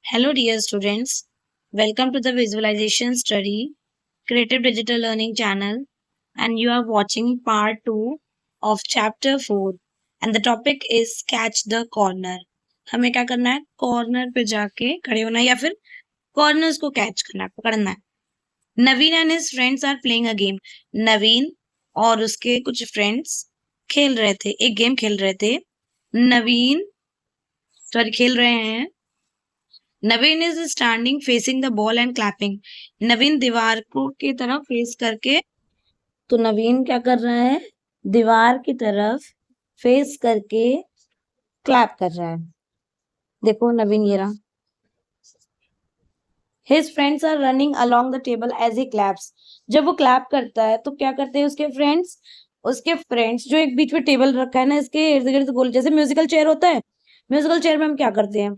Hello, dear students. Welcome to the Visualization Study Creative Digital Learning channel, and you are watching part 2 of chapter 4. And the topic is Catch the Corner. हमें क्या करना है? Corner पे जाके खड़े होना है या फिर कॉर्नर्स को कैच करना है, पकड़ना है. Naveen and his friends are playing a game. Naveen और उसके कुछ फ्रेंड्स खेल रहे थे, एक गेम खेल रहे थे. नवीन खेल रहे हैं. Naveen is standing facing the ball and clapping. Naveen दीवार को की तरफ फेस करके, तो नवीन क्या कर रहा है? दीवार की तरफ फेस करके क्लैप कर रहा है. देखो नवीन ये रहा. His friends are running along the table as he claps. जब वो क्लैप करता है तो क्या करते हैं उसके फ्रेंड्स जो एक बीच में टेबल रखा है ना, इसके इर्द गिर्द गोल, जैसे म्यूजिकल चेयर होता है. म्यूजिकल चेयर में हम क्या करते हैं?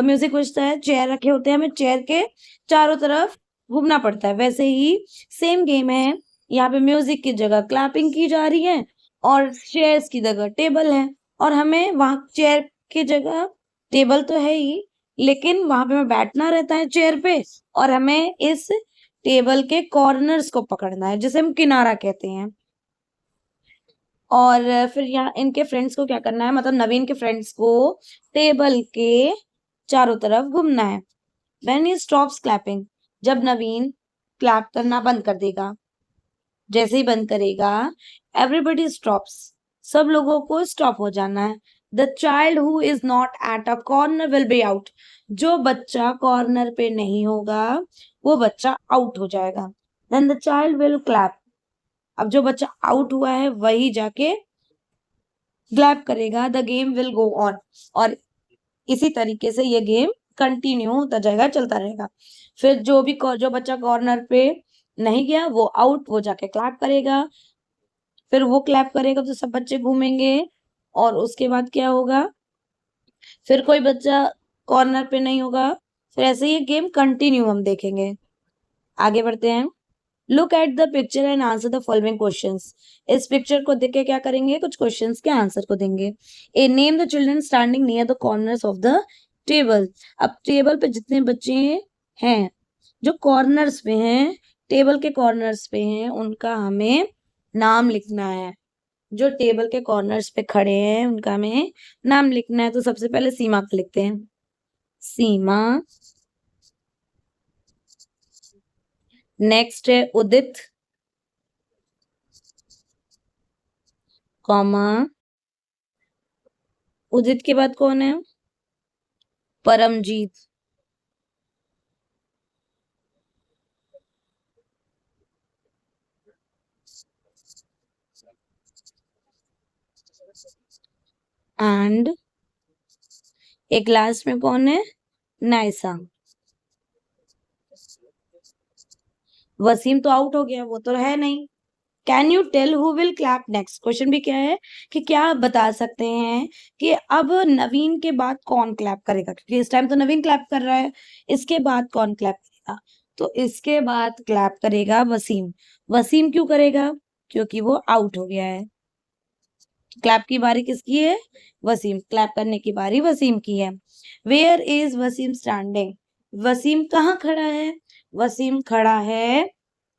म्यूजिक बजता है, चेयर रखे होते हैं, हमें चेयर के चारों तरफ घूमना पड़ता है. वैसे ही सेम गेम है. यहाँ पे म्यूजिक की जगह क्लैपिंग की जा रही है और चेयर्स की जगह टेबल है, और हमें वहां चेयर की जगह टेबल तो है ही, लेकिन वहां पे हमें बैठना रहता है चेयर पे, और हमें इस टेबल के कॉर्नर्स को पकड़ना है, जिसे हम किनारा कहते हैं. और फिर यहाँ इनके फ्रेंड्स को क्या करना है, मतलब नवीन के फ्रेंड्स को टेबल के चारों तरफ घूमना है. When he stops clapping, जब नवीन क्लैप करना बंद कर देगा, जैसे ही बंद करेगा, everybody stops, सब लोगों को स्टॉप हो जाना है. The child who is not at a corner will be out. जो बच्चा कॉर्नर पे नहीं होगा वो बच्चा आउट हो जाएगा. Then the child will clap. अब जो बच्चा आउट हुआ है वही जाके क्लैप करेगा. The game will go on. और इसी तरीके से ये गेम कंटिन्यू होता जाएगा, चलता रहेगा. फिर जो बच्चा कॉर्नर पे नहीं गया वो आउट, वो जाके क्लैप करेगा. फिर वो क्लैप करेगा तो सब बच्चे घूमेंगे, और उसके बाद क्या होगा? फिर कोई बच्चा कॉर्नर पे नहीं होगा. फिर ऐसे ये गेम कंटिन्यू हम देखेंगे. आगे बढ़ते हैं. Look at the picture and answer the following questions. इस पिक्चर को देख के क्या करेंगे? कुछ क्वेश्चंस के आंसर को देंगे. A name the children standing near the corners of the table. अब टेबल पे जितने बच्चे हैं जो कॉर्नर्स पे हैं, टेबल के कॉर्नर्स पे हैं, उनका हमें नाम लिखना है. जो टेबल के कॉर्नर्स पे खड़े हैं उनका हमें नाम लिखना है. तो सबसे पहले सीमा को लिखते हैं. सीमा. नेक्स्ट है उदित, कॉमा. उदित के बाद कौन है? परमजीत. एंड एक लास्ट में कौन है? नायसा. वसीम तो आउट हो गया, वो तो है नहीं. Can you tell who will clap next. Question भी क्या है कि क्या आप बता सकते हैं कि अब नवीन के बाद कौन क्लैप करेगा, क्योंकि इस टाइम तो नवीन क्लैप कर रहा है. इसके बाद कौन क्लैप करेगा? तो इसके बाद क्लैप करेगा वसीम. वसीम क्यों करेगा? क्योंकि वो आउट हो गया है. क्लैप की बारी किसकी है? वसीम. क्लैप करने की बारी वसीम की है. Where is Wasim standing. Wasim कहाँ खड़ा है? वसीम खड़ा है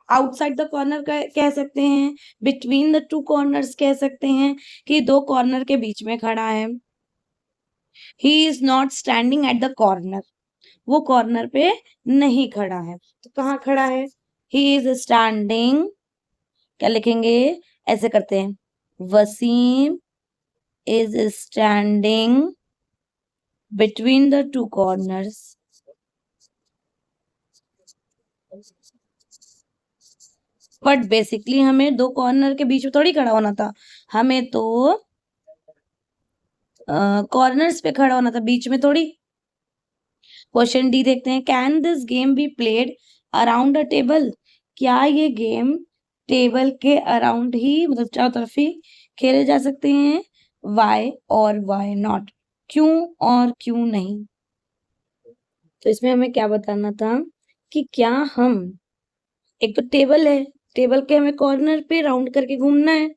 आउटसाइड द कॉर्नर कह सकते हैं, बिटवीन द टू कॉर्नर्स कह सकते हैं, कि दो कॉर्नर के बीच में खड़ा है. He is not standing at the corner. वो कॉर्नर पे नहीं खड़ा है. तो कहाँ खड़ा है? He is standing. क्या लिखेंगे? ऐसे करते हैं. Wasim is standing between the two corners. But basically हमें दो कॉर्नर के बीच में थोड़ी खड़ा होना था, हमें तो कॉर्नर्स पे खड़ा होना था, बीच में थोड़ी. क्वेश्चन डी देखते हैं. Can this game be played around a table. क्या ये गेम टेबल के अराउंड ही, मतलब चारों तरफ ही खेले जा सकते हैं? वाई और वाई नॉट. क्यों और क्यों नहीं? तो इसमें हमें क्या बताना था कि क्या हम, एक तो टेबल है, टेबल के हमें कॉर्नर पे राउंड करके घूमना है.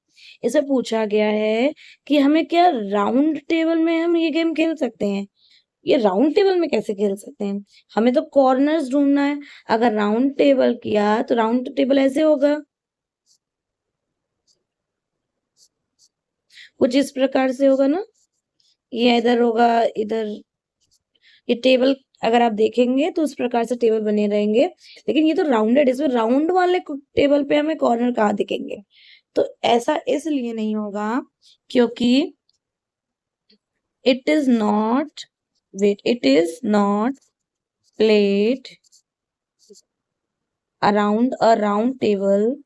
इसे पूछा गया है कि हमें क्या राउंड टेबल में हम ये गेम खेल सकते हैं? ये राउंड टेबल में कैसे खेल सकते हैं? हमें तो कॉर्नर्स ढूंढना है। अगर राउंड टेबल किया तो राउंड टेबल ऐसे होगा, कुछ इस प्रकार से होगा ना, ये इधर होगा, इधर ये टेबल अगर आप देखेंगे तो उस प्रकार से टेबल बने रहेंगे। लेकिन ये तो राउंडेड, इसमें राउंड वाले टेबल पे हमें कॉर्नर कहाँ दिखेंगे? तो ऐसा इसलिए नहीं होगा क्योंकि it is not, wait, it is not played around a round table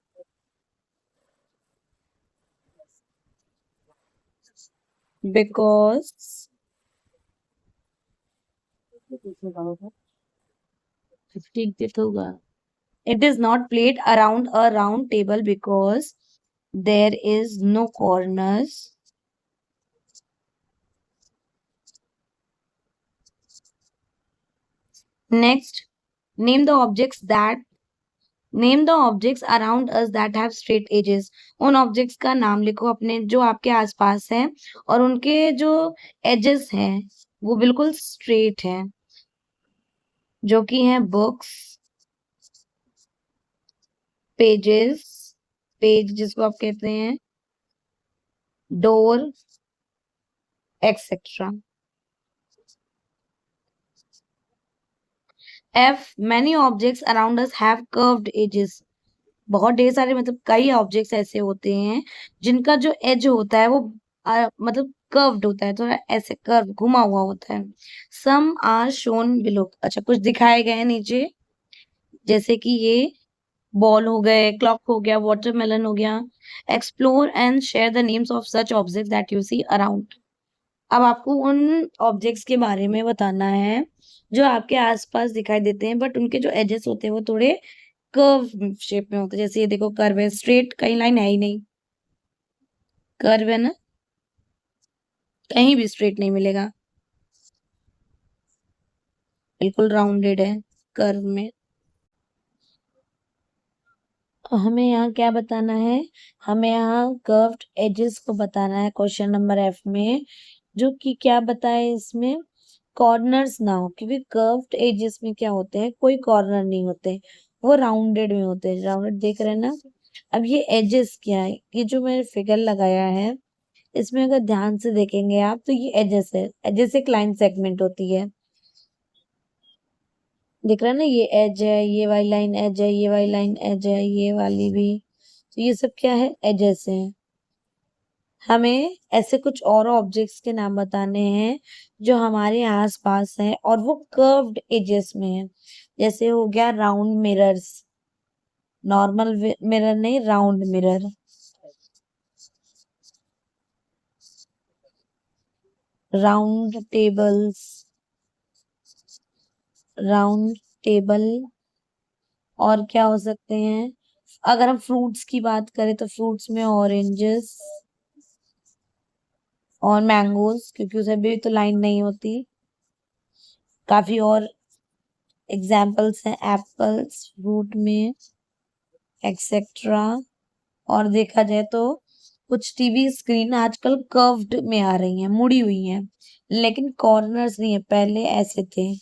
because it is not played around a round table because there is no corners. Next, name the objects that name the objects around us that have straight edges. उन objects का नाम लिखो अपने जो आपके आसपास है और उनके जो एजेस हैं वो बिल्कुल स्ट्रेट हैं, जो कि हैं बुक्स, पेजेस, पेज जिसको आप कहते हैं, door, etcetera. F many objects around us have curved edges. बहुत ढेर सारे मतलब कई ऑब्जेक्ट्स ऐसे होते हैं जिनका जो एज होता है वो मतलब कर्व्ड होता है, थोड़ा ऐसे कर्व घुमा हुआ होता है। Some are shown below. अच्छा, कुछ दिखाए गए हैं नीचे, जैसे कि ये बॉल हो गए, क्लॉक हो गया, वाटरमेलन हो गया। Explore and share the names of such objects that you see around. अब आपको उन ऑब्जेक्ट्स के बारे में बताना है जो आपके आसपास दिखाई देते हैं बट उनके जो एजेस होते हैं वो थोड़े कर्व शेप में होते हैं। जैसे ये देखो, कर्व है, स्ट्रेट कहीं लाइन है ही नहीं, कर्व है ना, कहीं भी स्ट्रेट नहीं मिलेगा, बिल्कुल राउंडेड है कर्व में। हमें यहाँ क्या बताना है? हमें यहाँ कर्व्ड एजेस को बताना है क्वेश्चन नंबर एफ में, जो कि क्या बताए इसमें, कॉर्नर्स ना हो, क्योंकि कर्व्ड एजेस में क्या होते हैं, कोई कॉर्नर नहीं होते, वो राउंडेड में होते हैं। राउंडेड देख रहे हैं ना। अब ये एजेस क्या है, ये जो मैंने फिगर लगाया है इसमें अगर ध्यान से देखेंगे आप तो ये एजेस है। एजेस एक लाइन सेगमेंट होती है, दिख रहा है ना, ये एज है, ये वाली लाइन एज है, ये वाली लाइन एज है, ये वाली भी। तो ये सब क्या है, एजेस हैं। हमें ऐसे कुछ और ऑब्जेक्ट्स के नाम बताने हैं जो हमारे आसपास हैं और वो कर्व्ड एजेस में है। जैसे हो गया राउंड मिरर्स, नॉर्मल मिरर नहीं, round mirror. Round tables, round table. और क्या हो सकते हैं? अगर हम फ्रूट्स की बात करें तो फ्रूट्स में ऑरेंजेस और मैंगोज, क्योंकि उसे भी तो लाइन नहीं होती। काफी और एग्जाम्पल्स हैं, एप्पल्स फ्रूट में, एक्सेट्रा। और देखा जाए तो कुछ टीवी स्क्रीन आजकल कर्व्ड में आ रही हैं, मुड़ी हुई हैं, लेकिन कॉर्नर्स नहीं है, पहले ऐसे थे,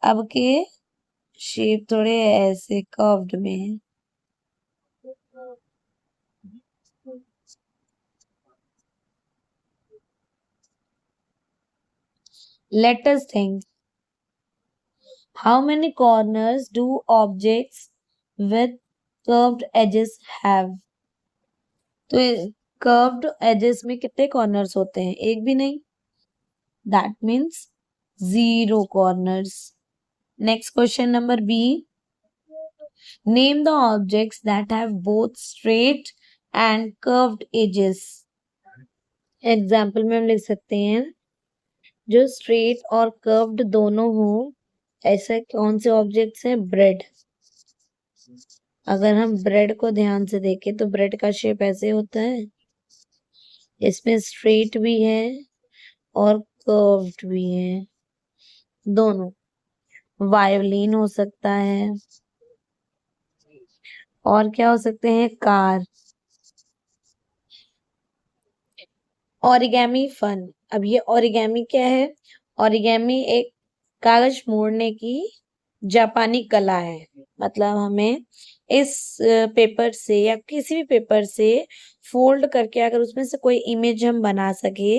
अब के शेप थोड़े ऐसे कर्व्ड में है। Let us think. How many corners do objects with curved edges have? तो कर्व्ड एजेस में कितने कॉर्नर्स होते हैं? एक भी नहीं। That means 0 corners. Next question number B, name the objects that have both straight and curved edges. Example में हम लिख सकते हैं जो स्ट्रेट और कर्व्ड दोनों हो, ऐसे कौन से ऑब्जेक्ट्स हैं? ब्रेड। अगर हम ब्रेड को ध्यान से देखें तो ब्रेड का शेप ऐसे होता है, इसमें स्ट्रेट भी है और कर्व्ड भी है, दोनों। वायोलिन हो सकता है, और क्या हो सकते हैं? कार। Origami fun. अब ये ओरिगेमी क्या है? ओरिगेमी एक कागज मोड़ने की जापानी कला है। मतलब हमें इस पेपर से या किसी भी पेपर से फोल्ड करके अगर उसमें से कोई इमेज हम बना सके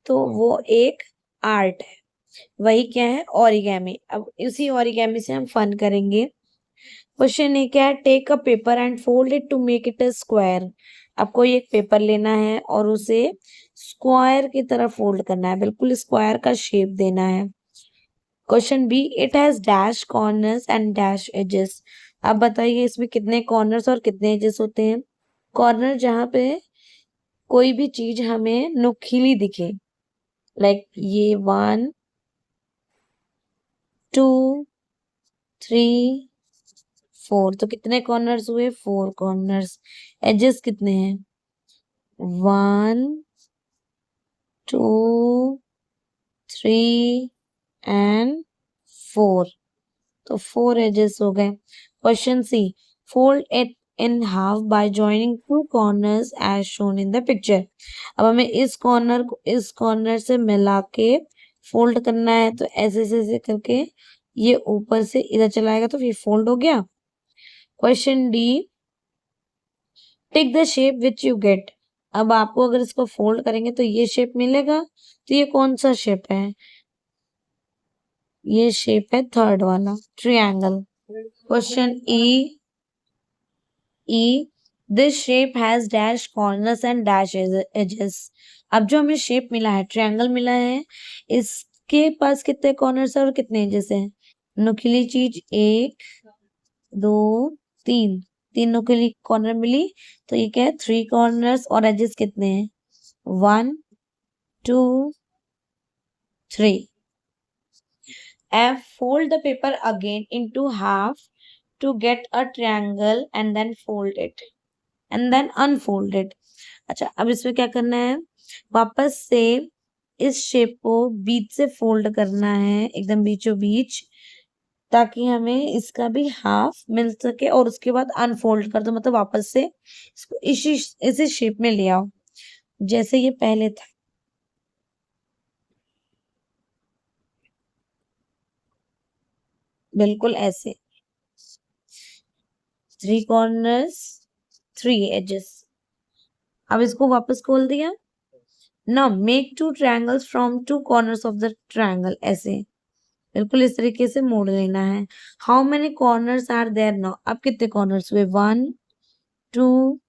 तो वो एक आर्ट है। वही क्या है? ओरिगेमी। अब इसी ओरिगेमी से हम फन करेंगे। क्वेश्चन ये क्या है? Take a paper and fold it to make it a square. आपको एक पेपर लेना है और उसे स्क्वायर की तरह फोल्ड करना है, बिल्कुल स्क्वायर का शेप देना है। Question B, it has dash corners and dash edges. अब बताइए इसमें कितने कॉर्नर्स और कितने एजेस होते हैं? कॉर्नर जहां पे कोई भी चीज हमें नुकीली दिखे, लाइक ये 1 2 3 4, तो कितने कॉर्नर्स हुए? 4 कॉर्नर्स। एजेस कितने हैं? 1 2 3 एंड 4, तो 4 एजेस हो गए। Question C, fold it in half by joining two corners as shown in the picture. अब हमें इस कॉर्नर को इस कॉर्नर से मिला के फोल्ड करना है, तो ऐसे ऐसे ऐसे करके ये ऊपर से इधर चला आएगा तो फिर फोल्ड हो गया। Question D, take the shape which you get. अब आपको अगर इसको फोल्ड करेंगे तो ये शेप मिलेगा, तो ये कौन सा शेप है? ये शेप है थर्ड वाला, triangle. Question E, this shape has dash corners and dash edges. अब जो हमें शेप मिला है, ट्रायंगल मिला है, इसके पास कितने कॉर्नर्स है और कितने एजेस है? नुकीली चीज 1 2 3, 3 नुकीली कॉर्नर मिली, तो ये क्या है? 3 कॉर्नर्स। और एजेस कितने हैं? 1 2 3। F, fold the paper again into half to get a triangle and then fold it and then unfold it। अच्छा, अब इसमें क्या करना है? वापस से इस शेप को बीच से फोल्ड करना है, एकदम बीचों बीच, ताकि हमें इसका भी हाफ मिल सके और उसके बाद अनफोल्ड कर दो, मतलब वापस से इसको इसी शेप में ले आओ जैसे ये पहले था। बिल्कुल ऐसे, 3 कॉर्नर्स 3 एजेस। अब इसको वापस खोल दिया। Now make 2 triangles from 2 corners of the triangle. ऐसे बिल्कुल इस तरीके से मोड़ लेना है। How many corners are there now. अब कितने कॉर्नर्स हुए? 1 2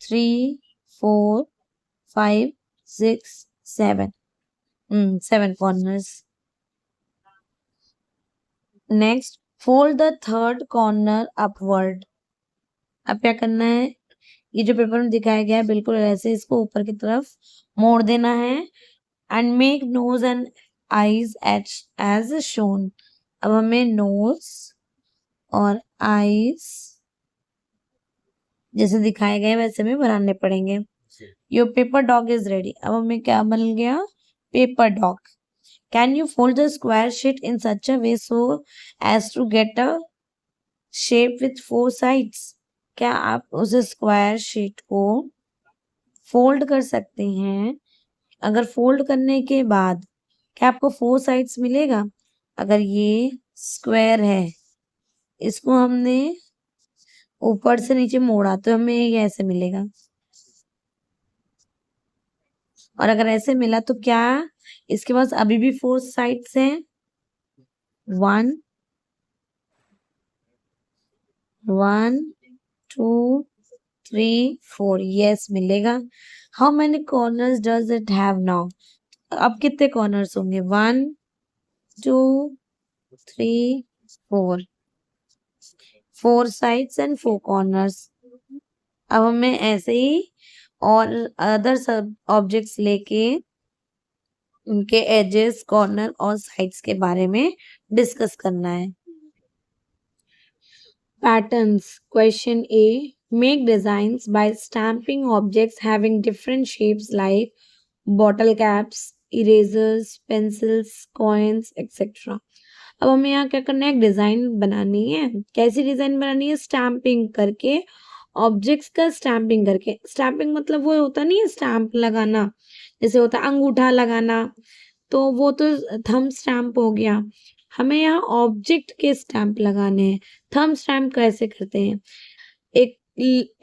3 4 5 6 7। 7 corners. Next, fold the third corner upward. अब क्या करना है? ये जो पेपर में दिखाया गया है बिल्कुल ऐसे इसको ऊपर की तरफ मोड़ देना है। And make nose and eyes as shown. अब हमें नोज और आईज जैसे दिखाए गए वैसे में बनाने पड़ेंगे। Your paper dog is ready. अब हमें क्या बन गया? Paper dog. Can you fold the square sheet in such a way so as to get a shape with 4 sides. क्या आप उस स्क्वायर शीट को फोल्ड कर सकते हैं? अगर फोल्ड करने के बाद क्या आपको 4 साइड्स मिलेगा? अगर ये स्क्वायर है, इसको हमने ऊपर से नीचे मोड़ा तो हमें ये ऐसे मिलेगा। और अगर ऐसे मिला तो क्या इसके पास अभी भी 4 साइड्स हैं? 1 1 2 3 4, यस मिलेगा। How many corners does it have now. अब कितने कॉर्नर्स होंगे? 1 2 3 4, 4 साइड्स एंड 4 कॉर्नर्स। अब हमें ऐसे ही और अदर सब ऑब्जेक्ट्स लेके उनके एजेस, कॉर्नर और साइड्स के बारे में डिस्कस करना है। Patterns. Question A. Make designs by stamping objects having different shapes like bottle caps, erasers, pencils, coins, etc. अब हमें यहाँ क्या करना है? एक डिजाइन बनानी है। कैसी डिजाइन बनानी है? स्टैम्पिंग करके, ऑब्जेक्ट्स का स्टैम्पिंग करके। स्टैम्पिंग मतलब वो होता नहीं है स्टैम्प लगाना, जैसे होता है अंगूठा लगाना, तो वो तो थंब स्टैम्प हो गया। हमें यहाँ ऑब्जेक्ट के स्टैम्प लगाने हैं। थंब स्टैम्प कैसे करते हैं? एक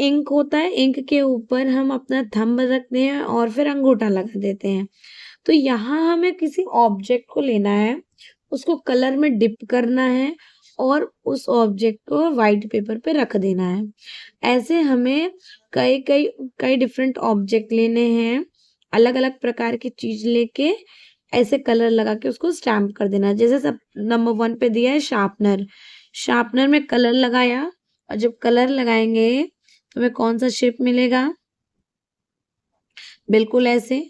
इंक होता है, इंक के ऊपर हम अपना थंब रखते हैं और फिर अंगूठा लगा देते हैं। तो यहाँ हमें किसी ऑब्जेक्ट को लेना है, उसको कलर में डिप करना है और उस ऑब्जेक्ट को व्हाइट पेपर पे रख देना है। ऐसे हमें कई कई कई डिफरेंट ऑब्जेक्ट लेने हैं, अलग अलग प्रकार की चीज लेके ऐसे कलर लगा के उसको स्टैम्प कर देना है। जैसे सब नंबर 1 पे दिया है शार्पनर। शार्पनर में कलर लगाया और जब कलर लगाएंगे तो हमें कौन सा शेप मिलेगा? बिल्कुल ऐसे।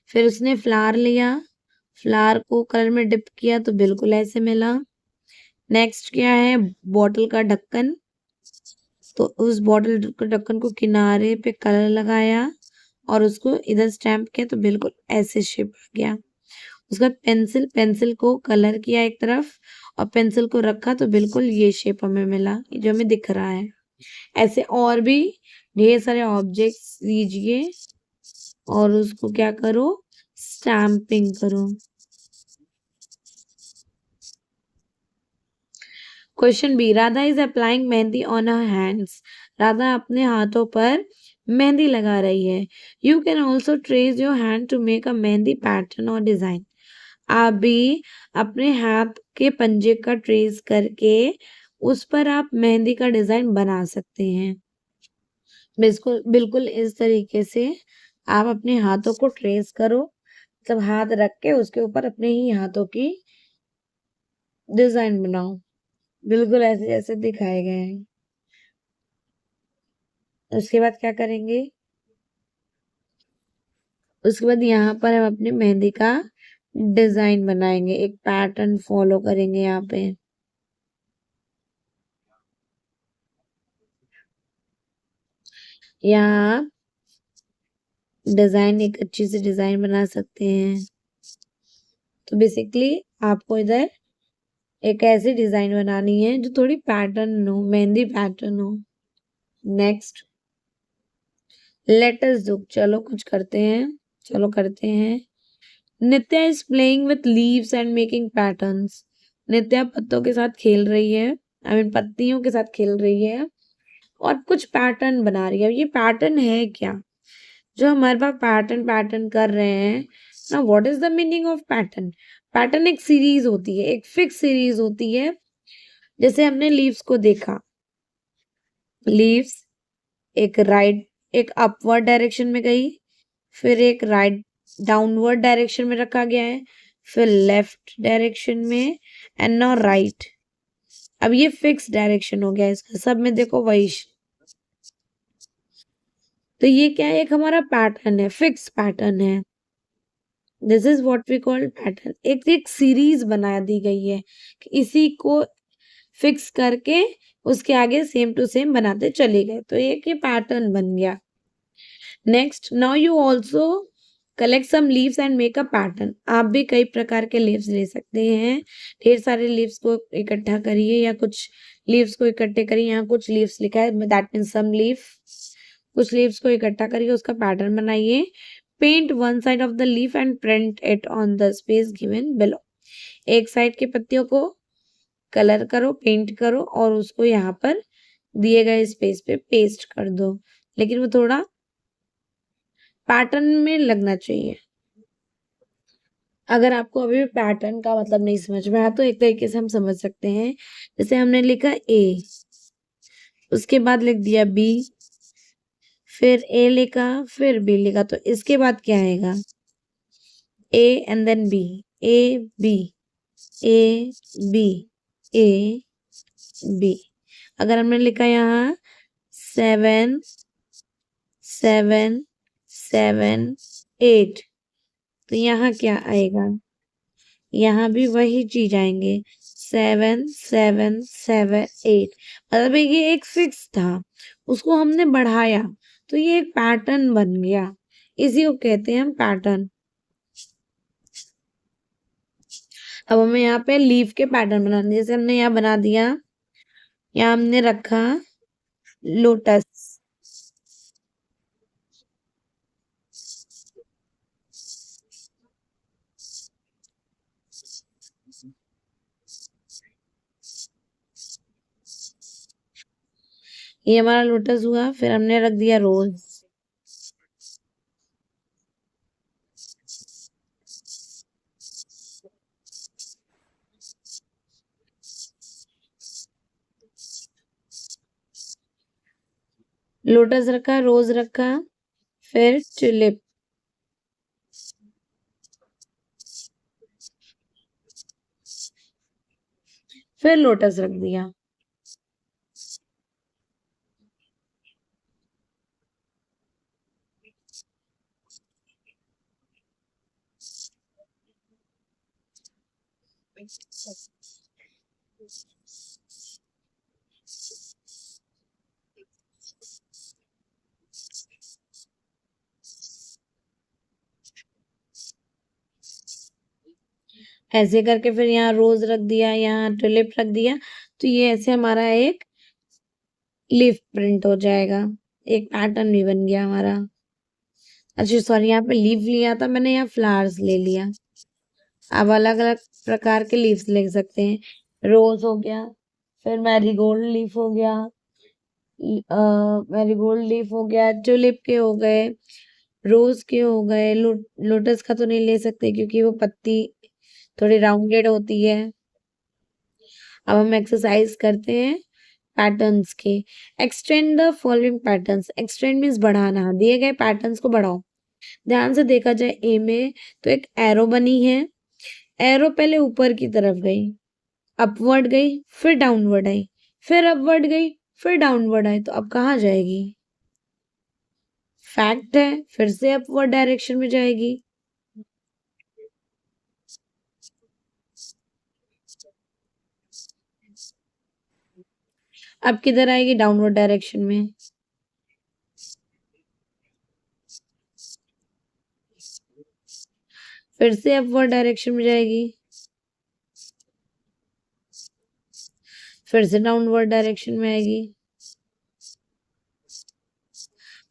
फिर उसने फ्लावर लिया, फ्लावर को कलर में डिप किया तो बिल्कुल ऐसे मिला। नेक्स्ट क्या है? बॉटल का ढक्कन। तो उस बॉटल के ढक्कन को किनारे पे कलर लगाया और उसको इधर स्टैम्प किया तो बिल्कुल ऐसे शेप आ गया। उसके बाद पेंसिल, पेंसिल को कलर किया एक तरफ और पेंसिल को रखा तो बिल्कुल ये शेप हमें मिला, जो हमें दिख रहा है। ऐसे और भी ढेर सारे ऑब्जेक्ट्स लीजिए और उसको क्या करो? स्टैम्पिंग करो। Question B, Radha is applying mehndi on her hands. Radha अपने हाथों पर मेहंदी लगा रही है। You can also trace your hand to make a mehndi pattern और डिजाइन। आप भी अपने हाथ के पंजे का ट्रेस करके उस पर आप मेहंदी का डिजाइन बना सकते हैं। बिल्कुल बिल्कुल इस तरीके से आप अपने हाथों को ट्रेस करो, मतलब हाथ रख के उसके ऊपर अपने ही हाथों की डिजाइन बनाओ, बिल्कुल ऐसे जैसे दिखाए गए हैं। उसके बाद क्या करेंगे? उसके बाद यहाँ पर हम अपनी मेहंदी का डिजाइन बनाएंगे, एक पैटर्न फॉलो करेंगे यहाँ पे। यहाँ डिजाइन एक अच्छी सी डिजाइन बना सकते हैं। तो बेसिकली आपको इधर एक ऐसी डिजाइन बनानी है जो थोड़ी पैटर्न हो, मेहंदी पैटर्न हो। नेक्स्ट लेटर्स डू, चलो कुछ करते हैं, चलो करते हैं। Nitya is playing with leaves and making patterns. Nitya पत्तों के साथ खेल रही है, आई मीन पत्तियों के साथ खेल रही है और कुछ पैटर्न बना रही है। ये पैटर्न है क्या? जो हमारे पास पैटर्न पैटर्न कर रहे हैं ना, what is the meaning of pattern? Pattern एक सीरीज होती है, एक फिक्स सीरीज होती है। जैसे हमने लीव्स को देखा, लीव्स एक राइट, एक अपवर्ड डायरेक्शन में गई, फिर एक राइट डाउनवर्ड डायरेक्शन में रखा गया है, फिर लेफ्ट डायरेक्शन में एंड नाउ राइट। अब ये फिक्स डायरेक्शन हो गया इसका, सब में देखो वही। तो ये क्या है? एक हमारा पैटर्न है, फिक्स पैटर्न है। This is what we call pattern. एक एक सीरीज बना दी गई है कि इसी को फिक्स करके उसके आगे सेम टू सेम बनाते चले गए, तो एक ये पैटर्न बन गया। Next, now you also collect some leaves and make a pattern. आप भी कई प्रकार के लीव्स ले सकते हैं। ढेर सारे लीव्स को इकट्ठा करिए या कुछ लीव्स को इकट्ठे करिए। यहाँ कुछ लीव्स लिखा है, दैट मीन्स सम लीव। कुछ लीव्स को इकट्ठा करिए, उसका पैटर्न बनाइए। Pent one side of the leaf and print it on the space given below. एक साइड के पत्तियों को कलर करो, पेंट करो और उसको यहाँ पर दिए गए स्पेस पे पेस्ट कर दो, लेकिन वो थोड़ा पैटर्न में लगना चाहिए। अगर आपको अभी भी पैटर्न का मतलब नहीं समझ में आया तो एक तरीके से हम समझ सकते हैं। जैसे हमने लिखा ए, उसके बाद लिख दिया बी, फिर ए लिखा, फिर बी लिखा, तो इसके बाद क्या आएगा? A and then B, A B, A B, A B. अगर हमने लिखा यहाँ 7 7 7 8, तो यहाँ क्या आएगा? यहाँ भी वही चीज आएंगे, 7 7 7 8। मतलब ये एक फिक्स था, उसको हमने बढ़ाया तो ये एक पैटर्न बन गया। इसी को कहते हैं हम पैटर्न। अब हमें यहाँ पे लीफ के पैटर्न बनाने, जैसे हमने यहाँ बना दिया, यहाँ हमने रखा लोटस। ये हमारा लोटस हुआ, फिर हमने रख दिया रोज। लोटस रखा, रोज रखा, फिर ट्यूलिप, फिर लोटस रख दिया। ऐसे करके फिर यहाँ रोज रख दिया, यहाँ ट्यूलिप रख दिया, तो ये ऐसे हमारा एक लीफ प्रिंट हो जाएगा, एक पैटर्न भी बन गया हमारा। अच्छा सॉरी, यहाँ पे लीफ लिया था मैंने, यहाँ फ्लावर्स ले लिया। अब अलग अलग प्रकार के लीव्स ले सकते हैं। रोज हो गया, फिर मैरीगोल्ड लीफ हो गया, मैरीगोल्ड लीफ हो गया, ट्यूलिप के हो गए, रोज के हो गए, लोटस का तो नहीं ले सकते क्योंकि वो पत्ती थोड़ी राउंडेड होती है। अब हम एक्सरसाइज करते हैं पैटर्न्स के। Extend the following patterns. Extend means बढ़ाना, दिए गए पैटर्न्स को बढ़ाओ। ध्यान से देखा जाए ए में तो एक एरो बनी है, एरो पहले ऊपर की तरफ गई, अपवर्ड गई, फिर डाउनवर्ड आई, फिर अपवर्ड गई, फिर डाउनवर्ड आई, तो अब कहाँ जाएगी? फैक्ट है, फिर से अपवर्ड डायरेक्शन में जाएगी। अब किधर आएगी? डाउनवर्ड डायरेक्शन में। फिर से अपवर्ड डायरेक्शन में जाएगी, फिर से डाउनवर्ड डायरेक्शन में आएगी,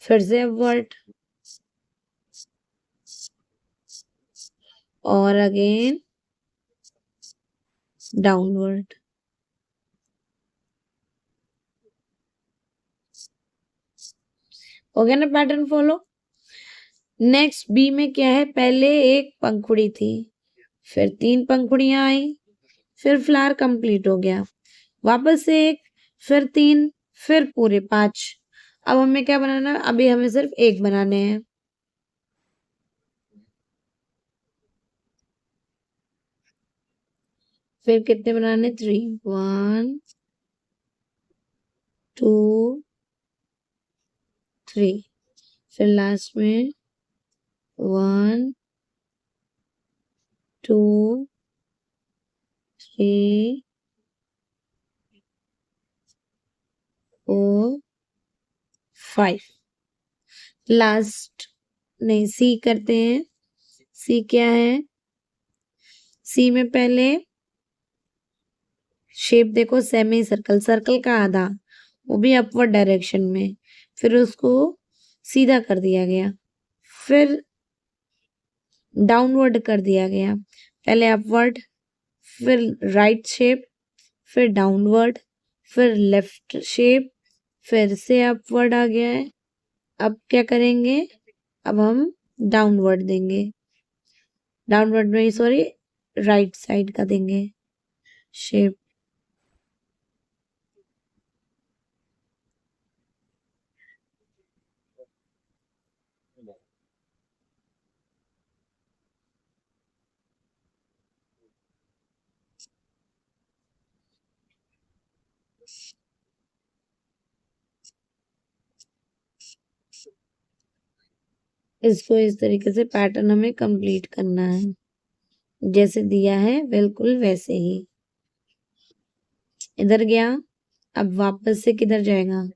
फिर से अपवर्ड, और अगेन डाउनवर्ड। हो गया ना पैटर्न फॉलो? नेक्स्ट बी में क्या है? पहले एक पंखुड़ी थी, फिर 3 पंखुड़ियां आई, फिर फ्लावर कंप्लीट हो गया, वापस से एक, फिर 3, फिर पूरे 5। अब हमें क्या बनाना है? अभी हमें सिर्फ एक बनाने हैं। फिर कितने बनाने? 3, 1 2 3, फिर लास्ट में 1 2 3 4 5। लास्ट नहीं, सी करते हैं। सी क्या है? सी में पहले शेप देखो, सेमी सर्कल, सर्कल का आधा, वो भी अपवर्ड डायरेक्शन में, फिर उसको सीधा कर दिया गया, फिर डाउनवर्ड कर दिया गया, पहले अपवर्ड, फिर राइट शेप, फिर डाउनवर्ड, फिर लेफ्ट शेप, फिर से अपवर्ड आ गया है। अब क्या करेंगे? अब हम डाउनवर्ड देंगे, डाउनवर्ड नहीं सॉरी, राइट साइड का देंगे शेप। इसको इस तरीके से पैटर्न हमें कंप्लीट करना है, जैसे दिया है बिल्कुल वैसे ही। इधर गया, अब वापस से किधर जाएगा?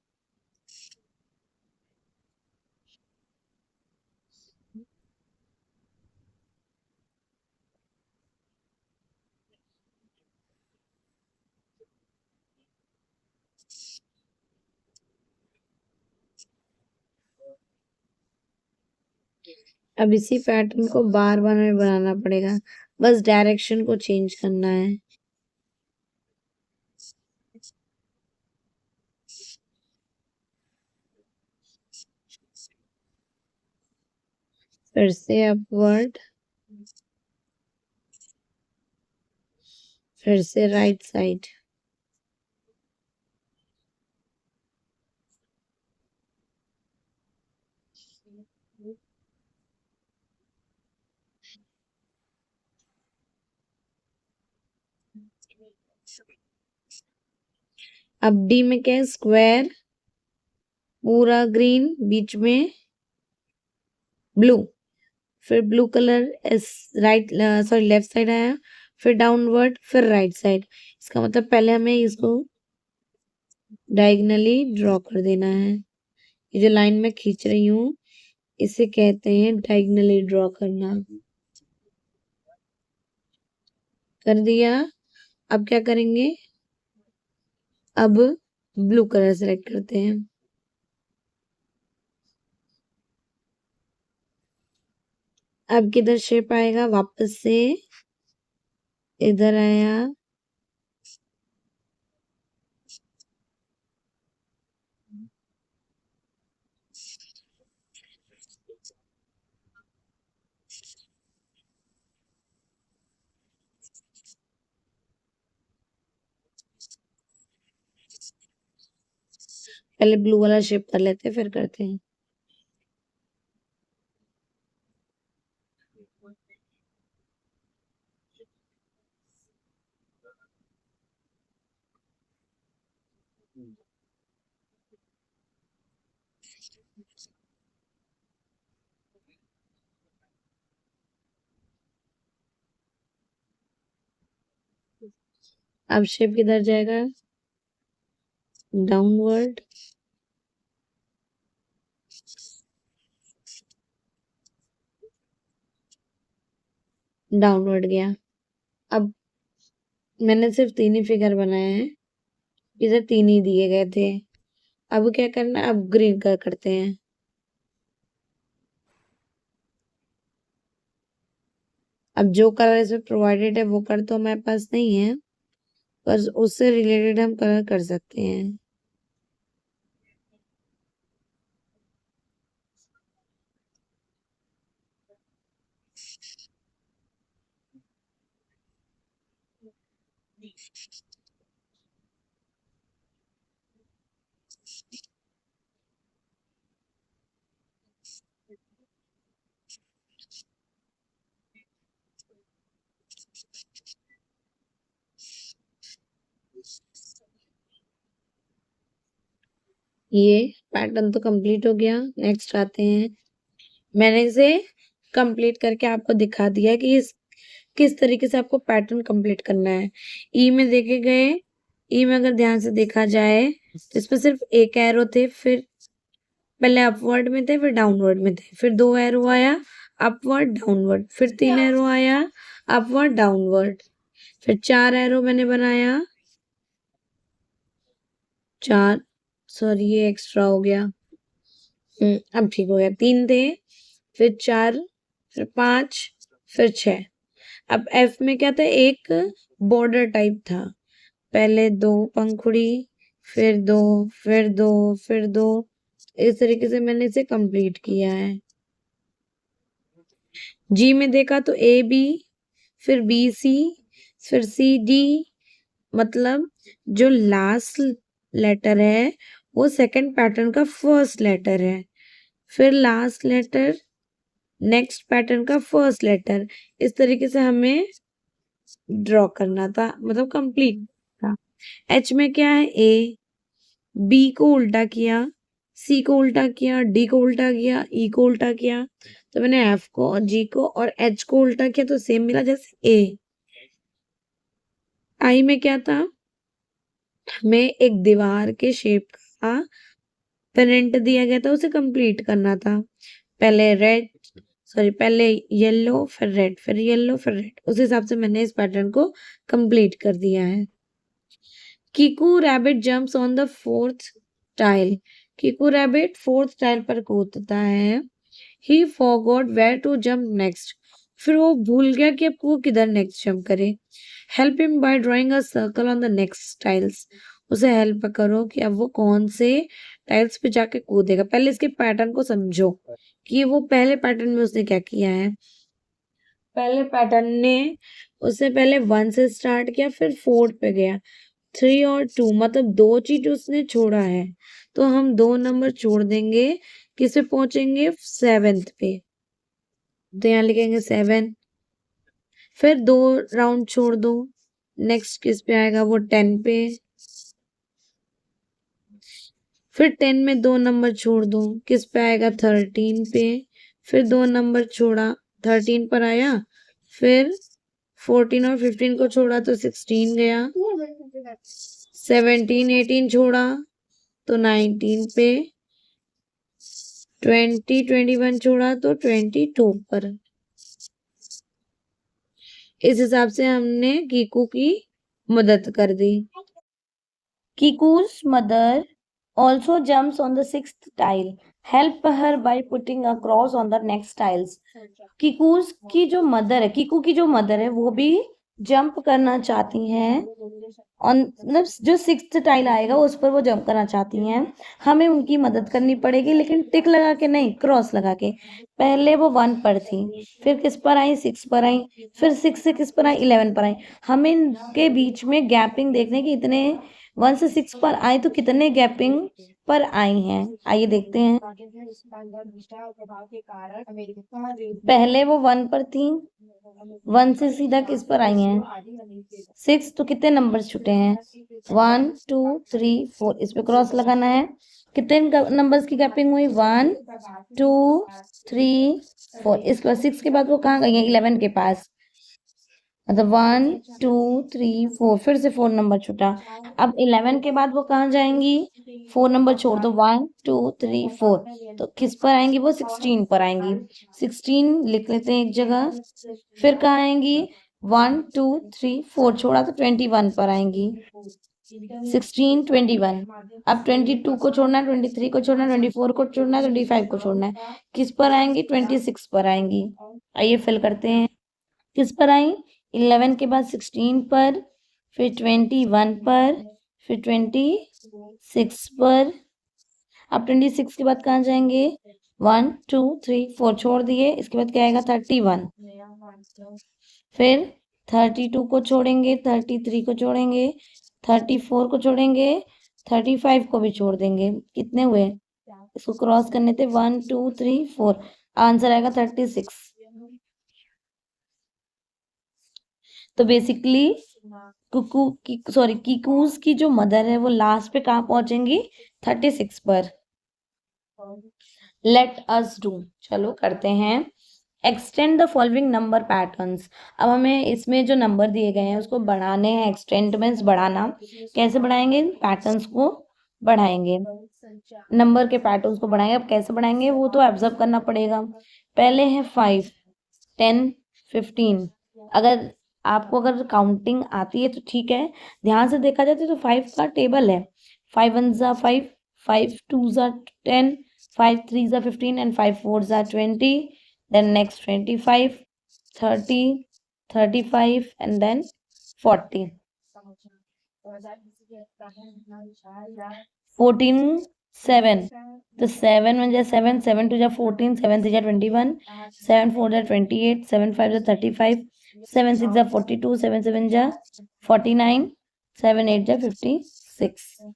अब इसी पैटर्न को बार बार हमें बनाना पड़ेगा। बस डायरेक्शन को चेंज करना है। फिर से अपवर्ड, फिर से राइट साइड। अब डी में क्या है? स्क्वायर, पूरा ग्रीन, बीच में ब्लू, फिर blue colour S right sorry left side आया, फिर डाउनवर्ड, फिर राइट साइड। इसका मतलब पहले हमें इसको डायगनली ड्रॉ कर देना है। ये जो लाइन मैं खींच रही हूँ इसे कहते हैं डायगनली ड्रॉ करना। कर दिया। अब क्या करेंगे? अब ब्लू कलर सेलेक्ट करते हैं। अब किधर शेप आएगा? वापस से इधर आया, पहले ब्लू वाला शेप कर लेते हैं फिर करते हैं। अब शेप किधर जाएगा? डाउनवर्ड, डाउनवर्ड गया। अब मैंने सिर्फ 3 ही फिगर बनाए हैं, इधर 3 ही दिए गए थे। अब क्या करना है? अब ग्रीन कलर करते हैं। अब जो कलर इसमें प्रोवाइडेड है वो कलर तो हमारे पास नहीं है, पर उससे रिलेटेड हम कलर कर सकते हैं। ये पैटर्न तो कंप्लीट हो गया। नेक्स्ट आते हैं। मैंने इसे कंप्लीट करके आपको दिखा दिया कि इस किस तरीके से आपको पैटर्न कंप्लीट करना है। ई में देखे गए, ई में अगर ध्यान से देखा जाए तो इसमें सिर्फ एक एरो थे, फिर पहले अपवर्ड में थे, फिर डाउनवर्ड में थे, फिर 2 एरो आया अपवर्ड डाउनवर्ड, फिर 3 एरो आया अपवर्ड डाउनवर्ड, फिर 4 एरो मैंने बनाया, 4 सॉरी ये एक्स्ट्रा हो गया। अब ठीक हो गया। 3 थे, फिर 4, फिर 5, फिर 6। अब एफ में क्या था? एक बॉर्डर टाइप था। पहले 2 पंखुड़ी, फिर 2, फिर 2, फिर 2। इस तरीके से मैंने इसे कंप्लीट किया है। जी में देखा तो ए बी, फिर बी सी, फिर सी डी, मतलब जो लास्ट लेटर है वो सेकंड पैटर्न का फर्स्ट लेटर है, फिर लास्ट लेटर नेक्स्ट पैटर्न का फर्स्ट लेटर। इस तरीके से हमें ड्रॉ करना था, मतलब कंप्लीट था। एच में क्या है? ए, बी को उल्टा किया, सी को उल्टा किया, डी को उल्टा किया, ई को उल्टा किया, तो मैंने एफ को और जी को और एच को उल्टा किया तो सेम मिला जैसे ए। आई में क्या था? हमें एक दीवार के शेप का प्रिंट दिया गया था, उसे कंप्लीट करना था। पहले येलो, फिर रेड, फिर येलो, फिर रेड। उस हिसाब से मैंने इस पैटर्न को कंप्लीट कर दिया है। Kiku rabbit jumps on the 4th tile. Kiku rabbit 4th tile पर कूदता है। He forgot where to jump next. फिर वो भूल गया कि अब वो किधर नेक्स्ट जंप करे। Help him by drawing a circle on the next tiles. उसे हेल्प करो कि अब वो कौन से टाइल्स पे जाके कूदेगा। पहले इसके पैटर्न को समझो कि वो पहले पैटर्न में उसने क्या किया है। पहले पैटर्न ने उससे पहले 1 से स्टार्ट किया, फिर 4 पे गया। 3 और 2 मतलब 2 चीज उसने छोड़ा है, तो हम 2 नंबर छोड़ देंगे। किस पे पहुंचेंगे? 7th पे। तो यहाँ लिखेंगे 7। फिर 2 राउंड छोड़ दो, नेक्स्ट किस पे आएगा? वो 10 पे। फिर 10 में 2 नंबर छोड़ दो, किस पे आएगा? 13 पे। फिर 2 नंबर छोड़ा, 13 पर आया। फिर 14 और 15 को छोड़ा तो 16 गया। 17 18 छोड़ा तो 19 पे। 20 21 छोड़ा तो 22 पर। इस हिसाब से हमने कीकू की मदद कर दी। Kiku's mother also jumps on the sixth tile. Help her by putting a cross on the next tiles. किकूस की जो मदर है, कीकू की जो मदर है, वो भी जंप करना चाहती हैं ऑन, मतलब जो 6th टाइल आएगा उस पर वो जंप करना चाहती हैं। हमें उनकी मदद करनी पड़ेगी, लेकिन टिक लगा के नहीं, क्रॉस लगा के। पहले वो 1 पर थी, फिर किस पर आई? 6 पर आई, फिर 6 से किस पर आई? 11 पर आई। हमें इनके बीच में गैपिंग देखने की, इतने 1 से 6 पर आए तो कितने गैपिंग पर आई हैं। आइए देखते हैं। पहले वो 1 पर थी, 1 से सीधा किस पर आई हैं? 6। तो कितने नंबर छूटे हैं? 1 2 3 4। इस पे क्रॉस लगाना है। कितने नंबर्स की गैपिंग हुई? 1 2 3 4। इसके बाद 6 के बाद वो कहाँ गई है? 11 के पास। मतलब 1 2 3 4, फिर से 4 नंबर छूटा। अब 11 के बाद वो कहाँ जाएंगी? 4 नंबर छोड़ दो, 1 2 3 4। तो किस पर आएंगी? वो 16 पर आएंगी। 16 लिख लेते हैं एक जगह। फिर कहाँ आएंगी? 1 2 3 4 छोड़ा तो 21 पर आएंगी। 16 21। अब 22 को छोड़ना है, 23 को छोड़ना है, 24 को छोड़ना है, 25 को छोड़ना है। किस पर आएंगी? 26 पर आएंगी। आइए फिल करते हैं। किस पर आई? 11 के बाद 16 पर, फिर 21 पर, फिर 26 पर। अब 26 के बाद कहाँ जाएंगे? 1 2 3 4 छोड़ दिए। इसके बाद क्या आएगा? 31। फिर 32 को छोड़ेंगे, 33 को छोड़ेंगे, 34 को छोड़ेंगे, 35 को भी छोड़ देंगे। कितने हुए? इसको क्रॉस करने थे 1 2 3 4। आंसर आएगा 36। तो बेसिकली कुकू की, सॉरी, कीकूज की जो मदर है वो लास्ट पे कहाँ पहुंचेंगी? 36 पर। लेट अस डू, चलो करते हैं। Extend the following number patterns. अब हमें इसमें जो नंबर दिए गए हैं उसको बढ़ाने हैं। एक्सटेंड मीन्स बढ़ाना। कैसे बढ़ाएंगे? पैटर्न्स को बढ़ाएंगे, नंबर के पैटर्न्स को बढ़ाएंगे। अब कैसे बढ़ाएंगे वो तो ऑब्जर्व करना पड़ेगा। पहले है 5 10 15। अगर आपको अगर काउंटिंग आती है तो ठीक है, ध्यान से देखा जाए तो 5 का टेबल है। 5 1 जा 5, 5 2 जा 10, 5 3 जा 15 एंड 5 4 जा 20। then next 25 30 35 and then 40। 14 7। तो 7 1 जा 7, 7 2 जा 14, 7 3 जा 21, 7 4 जा 28, 7 5 जा 35, 7 6 जा 42, 7 7 जा 49, 7 8 जा 56।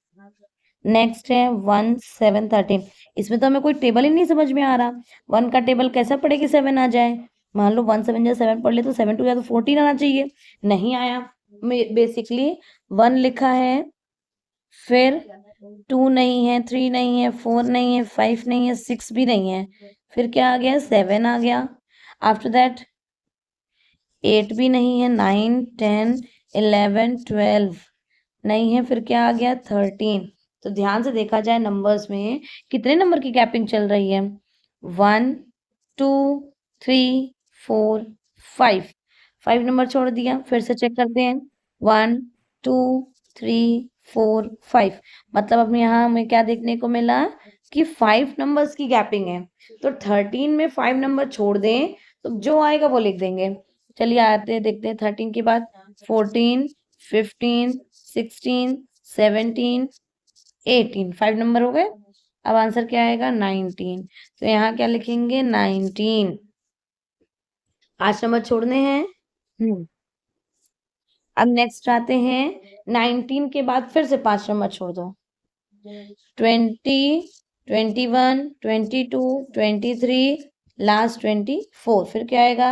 नेक्स्ट है 1 7 13। इसमें तो हमें कोई टेबल ही नहीं समझ में आ रहा। 1 का टेबल कैसा पड़े कि 7 आ जाए? मान लो 1 7 जा 7 पढ़ ले तो 7 2 जा तो 14 आना चाहिए, नहीं आया। बेसिकली 1 लिखा है, फिर 2 नहीं है, 3 नहीं है, 4 नहीं है, 5 नहीं है, 6 भी नहीं है। फिर क्या आ गया? 7 आ गया। आफ्टर दैट 8 भी नहीं है, 9 10 11 12 नहीं है। फिर क्या आ गया? 13। तो ध्यान से देखा जाए नंबर्स में कितने नंबर की गैपिंग चल रही है? 1 2 3 4 5। 5 नंबर छोड़ दिया। फिर से चेक करते हैं। 1 2 3 4 5। मतलब अब यहाँ हमें क्या देखने को मिला कि 5 नंबर्स की गैपिंग है। तो 13 में 5 नंबर छोड़ दें तो जो आएगा वो लिख देंगे। चलिए आते हैं, देखते हैं 13 के बाद 14, 15, 16, 17, 18, 5 नंबर हो गए। अब आंसर क्या आएगा? 19। तो यहाँ क्या लिखेंगे? 19। 5 नंबर छोड़ने हैं। अब नेक्स्ट आते हैं 19 के बाद फिर से 5 नंबर छोड़ दो। 20, 21, 22, 23, लास्ट 24, फिर क्या आएगा?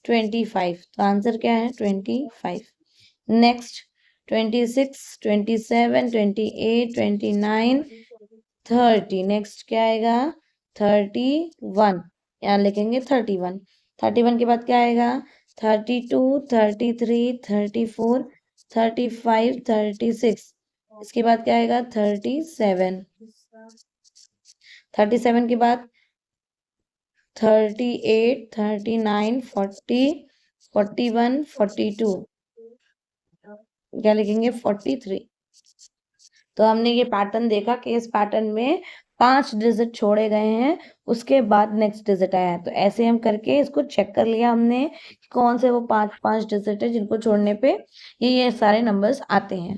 25। तो आंसर क्या है? 25। नेक्स्ट 26, 27, 28, 29, 30। नेक्स्ट क्या आएगा? 31। यहाँ लिखेंगे 31। 31 के बाद क्या आएगा? 32, 33, 34, 35, 36। इसके बाद क्या आएगा? 37। 37 के बाद 38, 39, 40, 41, 42। क्या लिखेंगे? 43। तो हमने ये पैटर्न देखा कि इस पैटर्न में 5 डिजिट छोड़े गए हैं, उसके बाद नेक्स्ट डिजिट आया है। तो ऐसे हम करके इसको चेक कर लिया हमने कि कौन से वो 5 डिजिट है जिनको छोड़ने पे ये सारे नंबर्स आते हैं।